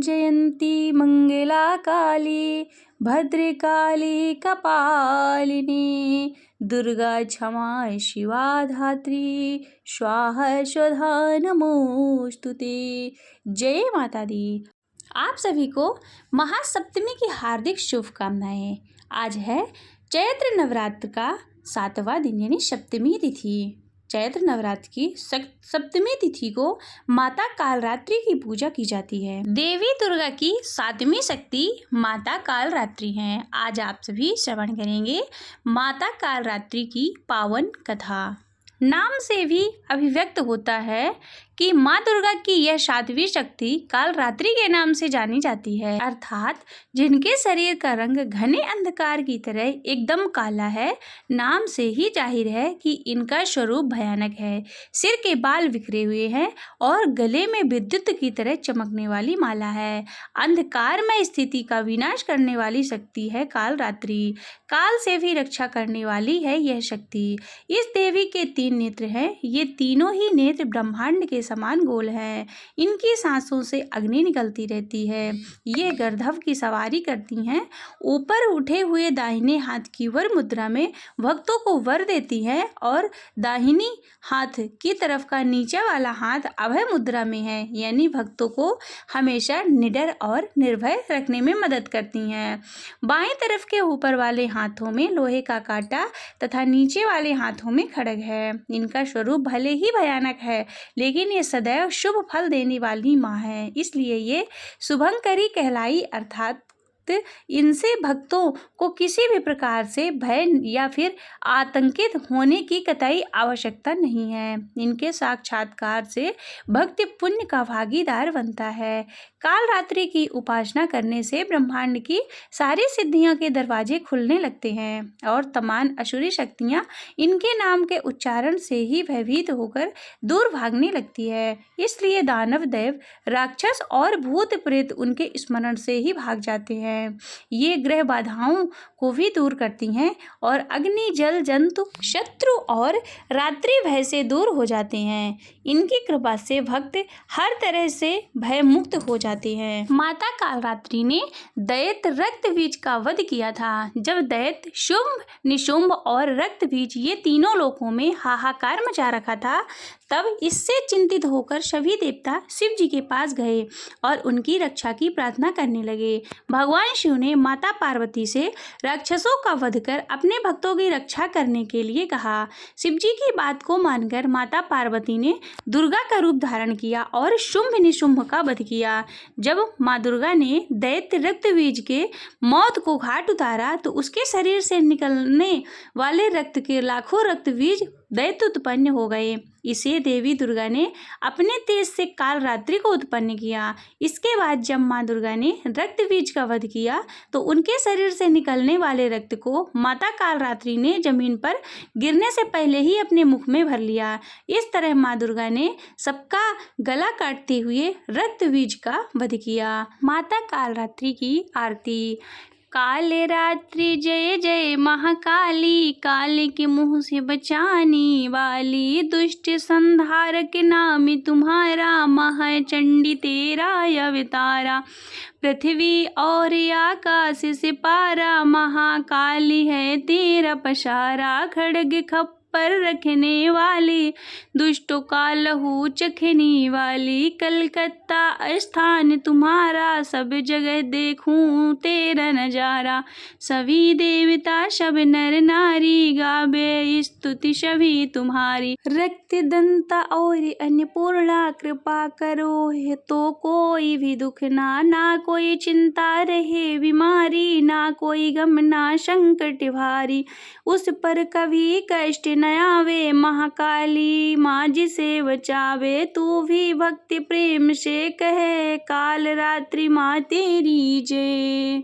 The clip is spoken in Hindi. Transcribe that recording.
जयंती मंगला काली भद्रकाली कपालिनी दुर्गा क्षमा शिवा धात्री स्वाहा स्वधा नमोस्तुते। जय माता दी। आप सभी को महासप्तमी की हार्दिक शुभकामनाएं। आज है चैत्र नवरात्र का 7वां दिन यानी सप्तमी तिथि। चैत्र नवरात्र की सप्तमी तिथि को माता कालरात्रि की पूजा की जाती है। देवी दुर्गा की 7वीं शक्ति माता कालरात्रि हैं। आज आप सभी श्रवण करेंगे माता कालरात्रि की पावन कथा। नाम से भी अभिव्यक्त होता है कि माँ दुर्गा की यह 7वीं शक्ति कालरात्रि के नाम से जानी जाती है, अर्थात जिनके शरीर का रंग घने अंधकार की तरह एकदम काला है। नाम से ही जाहिर है कि इनका स्वरूप भयानक है। सिर के बाल बिखरे हुए हैं और गले में विद्युत की तरह चमकने वाली माला है। अंधकार में स्थिति का विनाश करने वाली शक्ति है कालरात्रि। काल से भी रक्षा करने वाली है यह शक्ति। इस देवी के 3 नेत्र हैं। ये तीनों ही नेत्र ब्रह्मांड के समान गोल हैं। इनकी सांसों से अग्नि निकलती रहती है। ये गर्दभ की सवारी करती हैं। ऊपर उठे हुए दाहिने हाथ की वर मुद्रा में भक्तों को वर देती हैं और दाहिनी हाथ की तरफ का नीचे वाला हाथ अभय मुद्रा में है, यानी भक्तों को हमेशा निडर और निर्भय रखने में मदद करती हैं। बाएं तरफ के ऊपर वाले हाथों में लोहे का कांटा तथा नीचे वाले हाथों में खड्ग है। इनका स्वरूप भले ही भयानक है, लेकिन ये सदैव शुभ फल देने वाली माँ है, इसलिए ये शुभंकरी कहलाई। अर्थात इनसे भक्तों को किसी भी प्रकार से भय या फिर आतंकित होने की कतई आवश्यकता नहीं है। इनके साक्षात्कार से भक्ति पुण्य का भागीदार बनता है। कालरात्रि की उपासना करने से ब्रह्मांड की सारी सिद्धियों के दरवाजे खुलने लगते हैं और तमाम असुरी शक्तियां इनके नाम के उच्चारण से ही भयभीत होकर दूर भागने लगती है। इसलिए दानव, दैव, राक्षस और भूत प्रेत उनके स्मरण से ही भाग जाते हैं। ये ग्रह बाधाओं को भी दूर करती हैं और अग्नि, जल, जंतु, शत्रु और रात्रि भय से दूर हो जाते हैं। इनकी कृपा से भक्त हर तरह से भय मुक्त हो जाते हैं। माता कालरात्रि ने दैत्य रक्तबीज का वध किया था। जब दैत्य शुंभ, निशुंभ और रक्तबीज ये तीनों लोकों में हाहाकार मचा रखा था, तब इससे चिंतित होकर सभी देवता शिव जी के पास गए और उनकी रक्षा की प्रार्थना करने लगे। भगवान शिव ने माता पार्वती से राक्षसों का वध कर अपने भक्तों की रक्षा करने के लिए कहा। शिव जी की बात को मानकर माता पार्वती ने दुर्गा का रूप धारण किया और शुंभ निशुंभ का वध किया। जब माँ दुर्गा ने दैत्य रक्तबीज के मौत को घाट उतारा तो उसके शरीर से निकलने वाले रक्त के लाखों रक्तबीज दैत्य उत्पन्न हो गए। इसे देवी दुर्गा ने अपने तेज से कालरात्रि को उत्पन्न किया। इसके बाद जब माँ दुर्गा ने रक्तबीज का वध किया तो उनके शरीर से निकलने वाले रक्त को माता कालरात्रि ने जमीन पर गिरने से पहले ही अपने मुख में भर लिया। इस तरह माँ दुर्गा ने सबका गला काटते हुए रक्तबीज का वध किया। माता कालरात्रि की आरती। काल रात्रि जय जय महाकाली, काल के मुँह से बचाने वाली, दुष्ट संहारक नाम तुम्हारा, महाचंडी तेरा अवतारा। पृथ्वी और आकाश से पारा, महाकाली है तेरा पसारा। खड्ग खप्पर रखने वाली, दुष्टों का लहू चखने वाली, कलकत्ता स्थान तुम्हारा, सब जगह देखूं तेरा नजारा। सभी देवता सब नर नारी, गावे स्तुति सभी तुम्हारी। रक्त दंता और अन्नपूर्णा, कृपा करो है तो कोई भी दुख ना कोई चिंता रहे बीमारी, ना कोई गम ना संकट भारी। उस पर कभी कष्ट न आवे, महाकाली माँ जिसे बचावे। तू भी भक्ति प्रेम से कहे, काल रात्रि माँ तेरी जय।